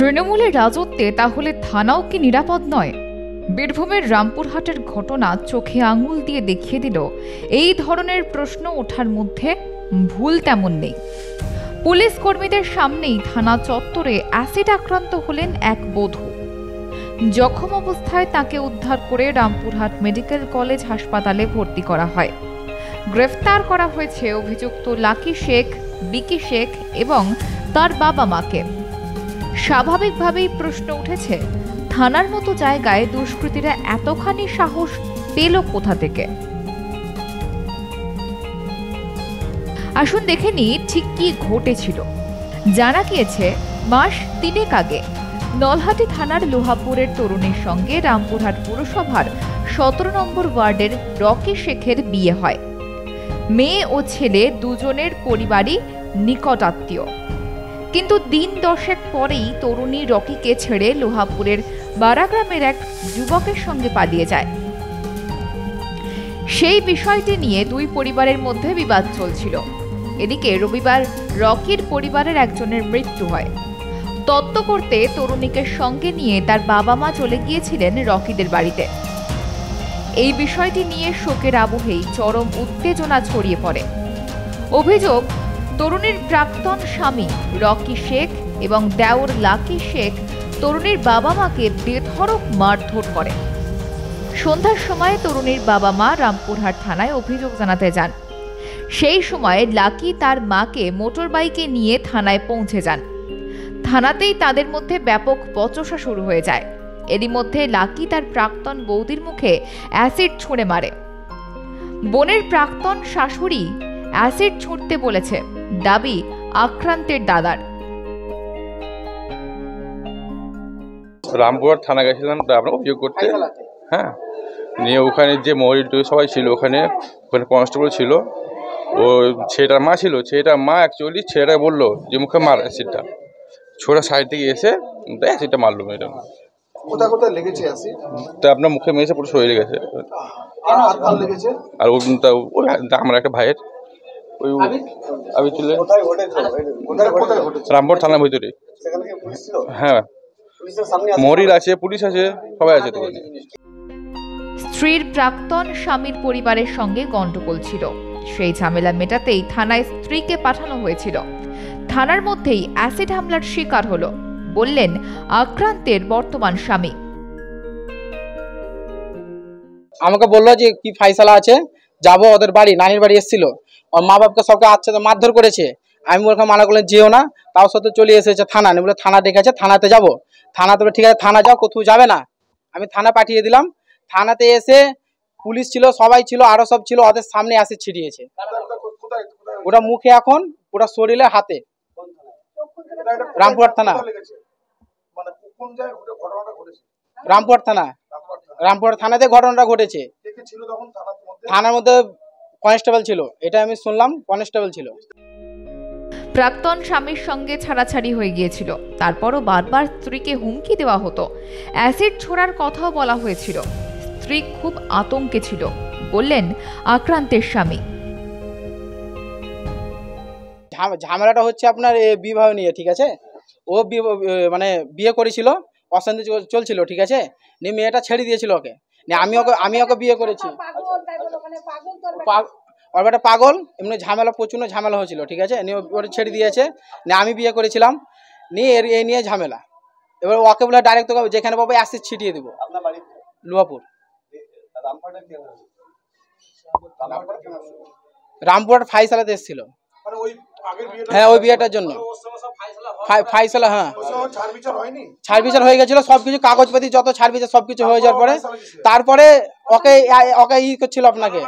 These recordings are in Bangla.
তৃণমূলের রাজত্বে তাহলে থানাও কি নিরাপদ নয়? বীরভূমের রামপুরহাটের ঘটনা চোখে আঙুল দিয়ে দেখিয়ে দিল এই ধরনের প্রশ্ন ওঠার মধ্যে ভুল তেমন নেই। পুলিশ কর্মীদের সামনেই থানা চত্বরে অ্যাসিড আক্রান্ত হলেন এক বধূ। জখম অবস্থায় তাকে উদ্ধার করে রামপুরহাট মেডিকেল কলেজ হাসপাতালে ভর্তি করা হয়। গ্রেফতার করা হয়েছে অভিযুক্ত লাকি শেখ, বিকি শেখ এবং তার বাবা মাকে। স্বাভাবিকভাবেই প্রশ্ন উঠেছে, থানার মতো জায়গায় দুষ্কৃতীরা এতখানি সাহস পেল কোথা থেকে? আসুন দেখে নিই ঠিক কি ঘটেছিল। জানা গিয়েছে, মাস 3 আগে নলহাটি থানার লোহাপুরের তরুণীর সঙ্গে রামপুরহাট পুরসভার 17 নম্বর ওয়ার্ডের রকি শেখের বিয়ে হয়। মেয়ে ও ছেলে দুজনের পরিবারই নিকট আত্মীয়। কিন্তু দিন 10 পরেই তরুণী রকিকে ছেড়ে লোহাপুরের বারাগ্রামের এক যুবকের সঙ্গে পালিয়ে যায়। সেই বিষয়টি নিয়ে দুই পরিবারের মধ্যে বিবাদ চলছিল। এদিকে রবিবার রকির পরিবারের একজনের মৃত্যু হয়। তত্ত্ব করতে তরুণীকে সঙ্গে নিয়ে তার বাবা মা চলে গিয়েছিলেন রকিদের বাড়িতে। এই বিষয়টি নিয়ে শোকের আবহেই চরম উত্তেজনা ছড়িয়ে পড়ে। অভিযোগ, তরুণীর প্রাক্তন স্বামী রকি শেখ এবং দেওর লাকি শেখ তরুণীর বাবা মাকে বেধড়ক মারধর করে। সন্ধ্যার সময় তরুণীর বাবা মা রামপুরহাট থানায় অভিযোগ জানাতে যান। সেই সময় লাকি তার মাকে মোটর বাইকে নিয়ে থানায় পৌঁছে যান। থানাতেই তাদের মধ্যে ব্যাপক বচসা শুরু হয়ে যায়। এরই মধ্যে লাকি তার প্রাক্তন বৌদির মুখে অ্যাসিড ছুঁড়ে মারে। বোনের প্রাক্তন শাশুড়ি অ্যাসিড ছুঁড়তে বলেছে, দাবি আক্রান্তের দাদার। রামপুরহাট থানা গেছিলাম আমরা অভিযোগ করতে। হ্যাঁ, নিয়ে ওখানে যে মহিলা সবাই ছিল, ওখানে কনস্টেবল ছিল, ও ছেলেটার মা ছিল। ছেলেটার মা অ্যাকচুয়ালি ছেলেটা বললো যে মুখে মার অ্যাসিডটা। ছোটা সাইড থেকে এসে অ্যাসিডটা মারলো মেয়েটা। কোথায় লেগেছে অ্যাসিড? তা আপনার মুখে মেরেছে, পুরো শরীরে লেগেছে। আর আমার একটা ভাইয়ের ওই আমি ছিল রামপুর থানার ভিতরে। হ্যাঁ, মরিল আছে, পুলিশ আছে, সবাই আছে। স্ত্রীর প্রাক্তন স্বামীর পরিবারের সঙ্গে গন্ডগোল ছিল। সেই ঝামেলা মেটাতেই থানায় স্ত্রীকে পাঠানো হয়েছিল। থানার মধ্যেই অ্যাসিড হামলার শিকার হলো, বললেন আক্রান্তের বর্তমান স্বামী। আমাকে বললো যে কি ফাইসালা আছে, যাবো ওদের বাড়ি, নানির বাড়ি এসেছিল। ওর মা বাপকে সবকে আচ্ছা মারধর করেছে। আমি ওরকম মানা করলেন যেও না, তাও সাথে চলে এসেছে থানা। বলে থানা ডেকেছে, থানাতে যাবো। থানাতে ঠিক আছে, থানা যাও, কোথাও যাবে না। আমি থানা পাঠিয়ে দিলাম। থানাতে এসে পুলিশ ছিল, সবাই ছিল, আরো সব ছিল, ওদের সামনে অ্যাসিড ছিটিয়েছে। ওটা মুখে, এখন ওটা শরীরে, হাতে। রামপুরহাট থানা, রামপুরহাট থানা, রামপুরহাট থানাতে ঘটনাটা ঘটেছে। থানার মধ্যে কনস্টেবল ছিল, এটা আমি শুনলাম, কনস্টেবল ছিল। প্রাক্তন স্বামীর সঙ্গে ছাড়াছাড়ি হয়ে গিয়েছিল। তারপরও বারবার স্ত্রীকে হুমকি দেওয়া হতো, অ্যাসিড ছোড়ার কথাও বলা হয়েছিল। স্ত্রী খুব আতঙ্কে ছিল, বললেন আক্রান্তের স্বামী। ঝামেলাটা হচ্ছে আপনার বিবাহ নিয়ে, ঠিক আছে। ও মানে বিয়ে করেছিল, অশান্তি চলছিল, ঠিক আছে। নিয়ে মেয়েটা ছেড়ে দিয়েছিল ওকে। আমি ওকে বিয়ে করেছি। ওর একটা পাগল, এমনি ঝামেলা, প্রচুর ঝামেলা হয়েছিল, ঠিক আছে। নিয়ে ওটা ছেড়ে দিয়েছে। নিয়ে আমি বিয়ে করেছিলাম, নিয়ে এই নিয়ে ঝামেলা। এবার ওকে বলে ডাইরেক্ট তোকে যেখানে পাবো অ্যাসিড ছিটিয়ে দেবো। লোহাপুর, রামপুরহাট ফাইসালাতে এসেছিল। হ্যাঁ, ওই বিয়েটার জন্য ফাইসালা। হ্যাঁ, ছাড় বিচার হয়ে গেছিল, সবকিছু কাগজপাতি যত ছাড় বিচার সবকিছু হয়ে যাওয়ার পরে তারপরে ওকে করছিল, আপনাকে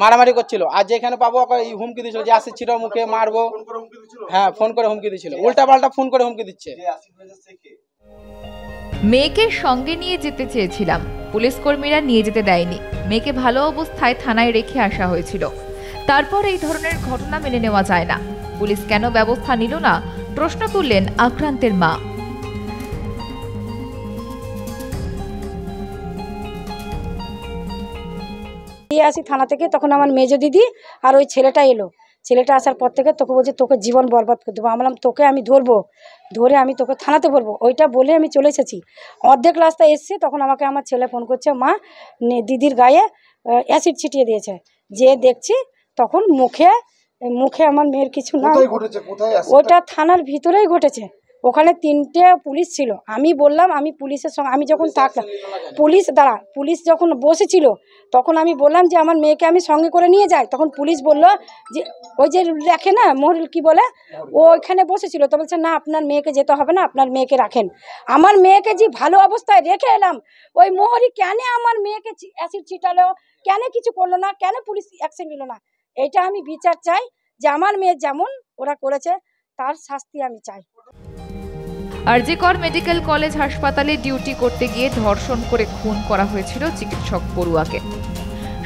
মারামারি করছিল। আর যেখানে পাবো ওকে হুমকি দিচ্ছিল যে অ্যাসিড ছিটাও, মুখে মারবো। হ্যাঁ, ফোন করে হুমকি দিচ্ছিল, উল্টা পাল্টা ফোন করে হুমকি দিচ্ছে। মেয়েকে সঙ্গে নিয়ে যেতে চেয়েছিলাম, পুলিশ কর্মীরা নিয়ে যেতে দেয়নি। মেয়েকে ভালো অবস্থায় থানায় রেখে আসা হয়েছিল। তারপর এই ধরনের ঘটনা মেনে নেওয়া যায় না। পুলিশ কেন ব্যবস্থা নিল না, প্রশ্ন তুললেন আক্রান্তের মা। আসি থানা থেকে, তখন আমার মেজো দিদি আর ওই ছেলেটা এলো। ছেলেটা আসার পর থেকে তোকে বলছে তোকে জীবন বরবাদ করে দেবো। আমি বললাম তোকে আমি ধরবো, ধরে আমি তোকে থানাতে বলবো, ওইটা বলে আমি চলে এসেছি। অর্ধেক রাস্তায় এসেছি, তখন আমাকে আমার ছেলে ফোন করছে, মা দিদির গায়ে অ্যাসিড ছিটিয়ে দিয়েছে। যে দেখছি তখন মুখে আমার মেয়ের কিছু না, কোথায় ঘটেছে, কোথায় ওটা থানার ভিতরেই ঘটেছে। ওখানে 3টে পুলিশ ছিল। আমি বললাম আমি পুলিশের সঙ্গে, আমি যখন থাকলাম পুলিশ যখন বসেছিল তখন আমি বললাম যে আমার মেয়েকে আমি সঙ্গে করে নিয়ে যাই। তখন পুলিশ বলল যে ওই যে রাখে না মহরিল কি বলে, ও ওইখানে বসেছিল। তো বলছে না আপনার মেয়েকে যেতে হবে না, আপনার মেয়েকে রাখেন। আমার মেয়েকে যে ভালো অবস্থায় রেখে এলাম, ওই মোহরি কেন আমার মেয়েকে অ্যাসিড ছিটালো, কেন কিছু করলো না, কেন পুলিশ অ্যাকশন নিল না? এটা আমি বিচার চাই, যে আমার মেয়ে যেমন ওরা করেছে তার শাস্তি আমি চাই। আরজিকর মেডিকেল কলেজ হাসপাতালে ডিউটি করতে গিয়ে ধর্ষণ করে খুন করা হয়েছিল চিকিৎসক পড়ুয়াকে।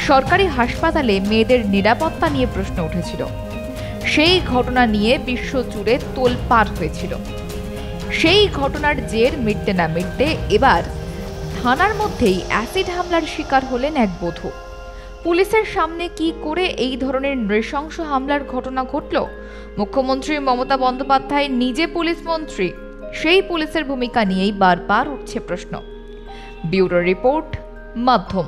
সরকারি হাসপাতালে মেয়েদের নিরাপত্তা নিয়ে প্রশ্ন উঠেছিল। সেই ঘটনা নিয়ে বিশ্বজুড়ে তোলপাড় হয়েছিল। সেই ঘটনার জের মিটতে না মিটতে এবার থানার মধ্যেই অ্যাসিড হামলার শিকার হলেন এক বধূ। পুলিশের সামনে কি করে এই ধরনের নৃশংস হামলার ঘটনা ঘটল? মুখ্যমন্ত্রী মমতা বন্দ্যোপাধ্যায় নিজে পুলিশ মন্ত্রী, সেই পুলিশের ভূমিকা নিয়েই বারবার উঠছে প্রশ্ন। ব্যুরো রিপোর্ট, মাধ্যম।